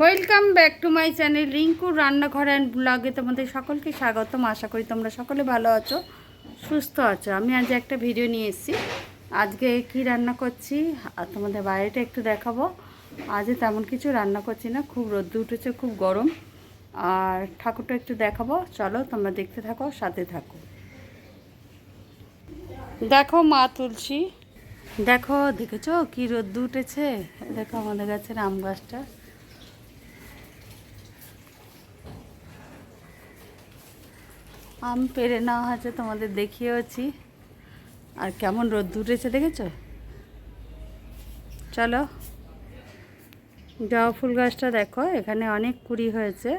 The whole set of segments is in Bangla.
Welcome back to my channel রিঙ্কুর রান্নাঘর অ্যান্ড ব্লগে তোমাদের সকলকে স্বাগতম। আশা করি তোমরা সকলে ভালো আছো, সুস্থ আছো। আমি আজ একটা ভিডিও নিয়ে এসেছি। আজকে কি রান্না করছি আর তোমাদের বাইরেটা একটু দেখাবো। আজ তেমন কিছু রান্না করছি না, খুব রোদ্দুর উঠেছে, খুব গরম। আর ঠাকুরটা একটু দেখাবো, চলো তোমরা দেখতে থাকো, সাথে থাকো। দেখো মা তুলসী, দেখো দেখেছো কি রোদ্দুর উঠেছে। দেখো আমাদের গাছের আম গাছটা, আম পেরে নেওয়া হয়েছে, তোমাদের দেখিয়েওছি। আর কেমন রোদ উঠেছে দেখেছো। চলো, জবা ফুল গাছটা দেখো, এখানে অনেক কুড়ি হয়েছে,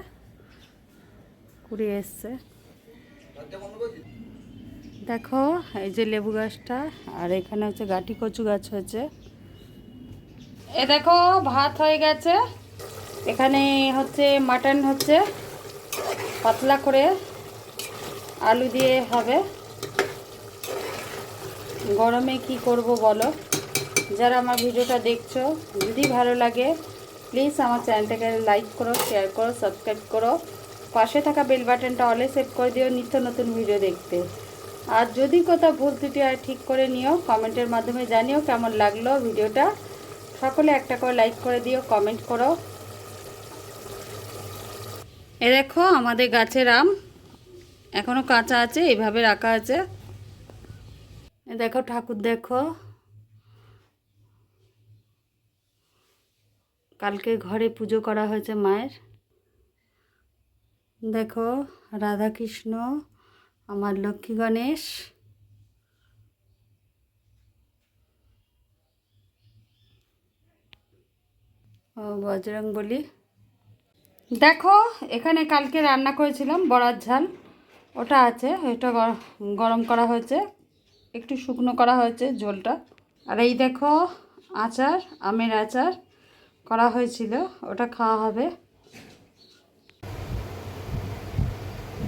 কুড়ি এসছে। দেখো এই যে লেবু গাছটা, আর এখানে হচ্ছে গাটি কচু গাছ হয়েছে। এ দেখো ভাত হয়ে গেছে, এখানে হচ্ছে মাটন হচ্ছে, পাতলা করে আলু দিয়ে হবে। গরমে কি করব বলো। যারা আমার ভিডিওটা দেখছো, যদি ভালো লাগে প্লিজ আমার চ্যানেলটাকে লাইক করো, শেয়ার করো, সাবস্ক্রাইব করো। পাশে থাকা বেল বাটনটা অলে সেট করে দিও নিত্য নতুন ভিডিও দেখতে। আর যদি কোথাও ভুল ত্রুটি আর ঠিক করে নিও, কমেন্টের মাধ্যমে জানিও কেমন লাগলো ভিডিওটা। সকলে একটা করে লাইক করে দিও, কমেন্ট করো। এ দেখো আমাদের গাছের আম এখনও কাঁচা আছে, এইভাবে রাখা আছে। দেখো ঠাকুর, দেখো কালকে ঘরে পুজো করা হয়েছে মায়ের। দেখো রাধা কৃষ্ণ, আমার লক্ষ্মী গণেশ, ও বজরংবলী। দেখো এখানে কালকে রান্না করেছিলাম বড়ার ঝাল, ওটা আছে, ওটা গরম করা হয়েছে, একটু শুকনো করা হয়েছে ঝোলটা। আর এই দেখো আচার, আমের আচার করা হয়েছিল, ওটা খাওয়া হবে।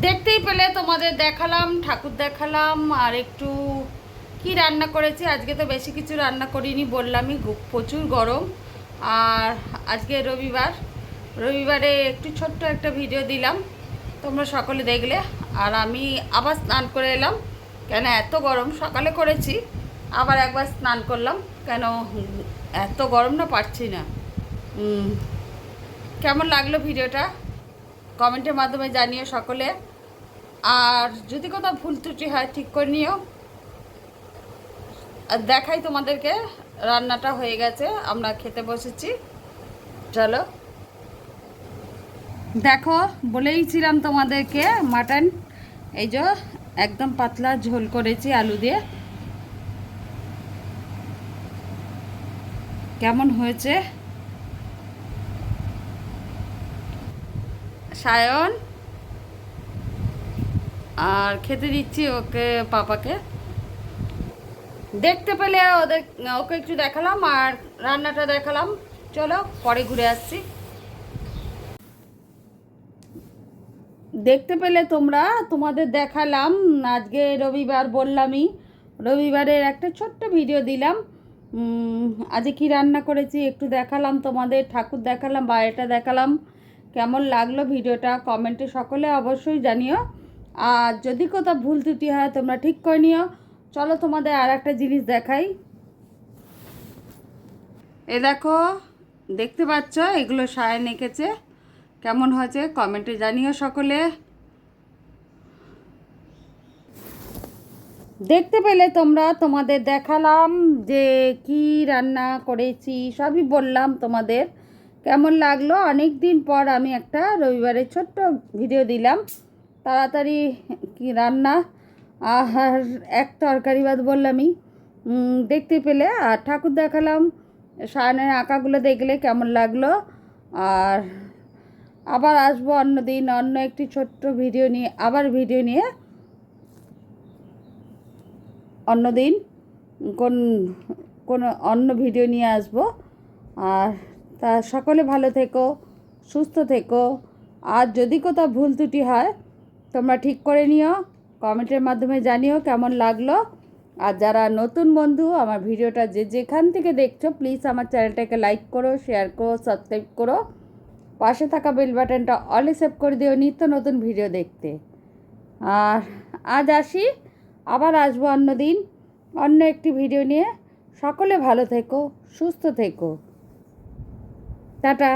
দেখতেই পেলে তোমাদের দেখালাম, ঠাকুর দেখালাম, আর একটু কি রান্না করেছি। আজকে তো বেশি কিছু রান্না করিনি, বললামই প্রচুর গরম। আর আজকে রবিবার, রবিবারে একটু ছোট্ট একটা ভিডিও দিলাম, তোমরা সকলে দেখলে। আর আমি আবার স্নান করে এলাম, কেন এত গরম। সকালে করেছি, আবার একবার স্নান করলাম, কেন এত গরম না, পারছি না। কেমন লাগলো ভিডিওটা কমেন্টের মাধ্যমে জানিও সকলে। আর যদি কোথাও ভুল ত্রুটি হয় ঠিক করে নিও। আর দেখাই তোমাদেরকে, রান্নাটা হয়ে গেছে, আমরা খেতে বসেছি। চলো দেখো, বলেইছিলাম তোমাদেরকে মাটন, এই যে একদম পাতলা ঝোল করেছি আলু দিয়ে। কেমন হয়েছে। সায়ন আর খেতে দিচ্ছি ওকে, পাপাকে। দেখতে পেলে ওকে একটু দেখালাম আর রান্নাটা দেখালাম। চলো পরে ঘুরে আসছি। দেখতে পেলে তোমরা, তোমাদের দেখালাম। আজকে রবিবার, বললামই রবিবারের একটা ছোট্ট ভিডিও দিলাম। আজকে কি রান্না করেছি একটু দেখালাম তোমাদের, ঠাকুর দেখালাম, বাইরেটা দেখালাম। কেমন লাগলো ভিডিওটা কমেন্টে সকলে অবশ্যই জানিও। আর যদি কোথাও ভুল ত্রুটি হয় তোমরা ঠিক করে নিও। চলো তোমাদের আর একটা জিনিস দেখাই। এ দেখো, দেখতে পাচ্ছ এগুলো সায়ন এঁকেছে, কেমন হয়েছে কমেন্টে জানিও সকলে। দেখতে পেলে তোমরা, তোমাদের দেখালাম যে কি রান্না করেছি, সবই বললাম তোমাদের। কেমন লাগলো। অনেক দিন পর আমি একটা রবিবারের ছোট্ট ভিডিও দিলাম। তাড়াতাড়ি কি রান্না আর এক তরকারি ভাত বললামই। দেখতে পেলে। আর ঠাকুর দেখালাম, সায়নের আঁকাগুলো দেখলে কেমন লাগলো। আর আবার আসবো অন্য দিন অন্য একটি ছোট্ট ভিডিও নিয়ে, আবার ভিডিও নিয়ে অন্য দিন কোন কোন অন্য ভিডিও নিয়ে আসব। আর তা সকলে ভালো থেকো, সুস্থ থেকো। আর যদি কোথাও ভুল ত্রুটি হয় তোমরা ঠিক করে নিও, কমেন্টের মাধ্যমে জানিও কেমন লাগলো। আর যারা নতুন বন্ধু আমার ভিডিওটা যেখান থেকে দেখছো, প্লিজ আমার চ্যানেলটাকে লাইক করো, শেয়ার করো, সাবস্ক্রাইব করো। পাশে থাকা বেল বাটনটা অলে সেভ করে দিও নিত্য নতুন ভিডিও দেখতে। আর আজ আসি, আবার আসবো অন্য দিন অন্য একটি ভিডিও নিয়ে। সকলে ভালো থেকো, সুস্থ থেকো, টাটা।